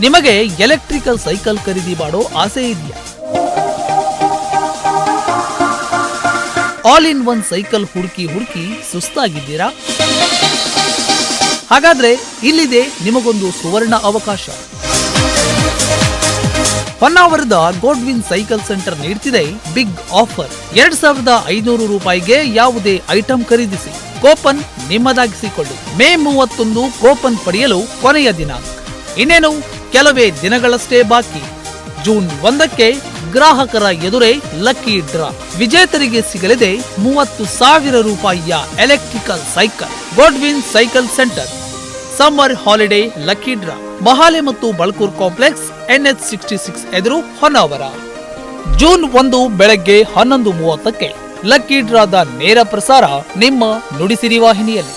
ನಿಮಗೆ electrical cycle ಖರೀದಿ ಮಾಡೋ ಆಸೆ ಇದೆಯಾ? ಆಲ್ ಇನ್ ಒನ್ ಸೈಕಲ್ ಹುಡುಕಿ ಸುಸ್ತಾಗಿದ್ದೀರಾ? ಹಾಗಾದ್ರೆ ಇಲ್ಲಿದೆ ನಿಮಗೊಂದು ಸುವರ್ಣ ಅವಕಾಶ. ಹೊನ್ನಾವರದ ಗೋಡ್ವಿನ್ ಸೈಕಲ್ ಸೆಂಟರ್ ನೀಡ್ತಿದೆ ಬಿಗ್ ಆಫರ್. 2500 ರೂಪಾಯಿಗೆ ಯಾವುದೇ ಐಟಂ ಖರೀದಿಸಿ ಕೂಪನ್ ನಿಮ್ಮದಾಗಿಸಿಕೊಳ್ಳಿ. ಮೇ 31 ಕೂಪನ್ ಪಡೆಯಲು ಕೊನೆಯ ದಿನಾಂಕ. ಇನ್ನೇನು ಕೆಲವೇ ದಿನಗಳಷ್ಟೇ ಬಾಕಿ. ಜೂನ್ 1ಕ್ಕೆ ಗ್ರಾಹಕರ ಎದುರೇ ಲಕ್ಕಿ ಡ್ರಾ. ವಿಜೇತರಿಗೆ ಸಿಗಲಿದೆ 30,000 ರೂಪಾಯಿಯ electrical cycle. Godwin cycle centre, summer holiday lucky draw, Mahale ಮತ್ತು ಬಳ್ಕೂರ್ ಕಾಂಪ್ಲೆಕ್ಸ್, NH66 ಎದುರು, ಹೊನ್ನಾವರ. ಜೂನ್ 1 ಬೆಳಗ್ಗೆ 11:30ಕ್ಕೆ ಲಕ್ಕಿ ಡ್ರಾದ ನೇರ ಪ್ರಸಾರ ನಿಮ್ಮ ನುಡಿಸಿರಿ ವಾಹಿನಿಯಲ್ಲಿ.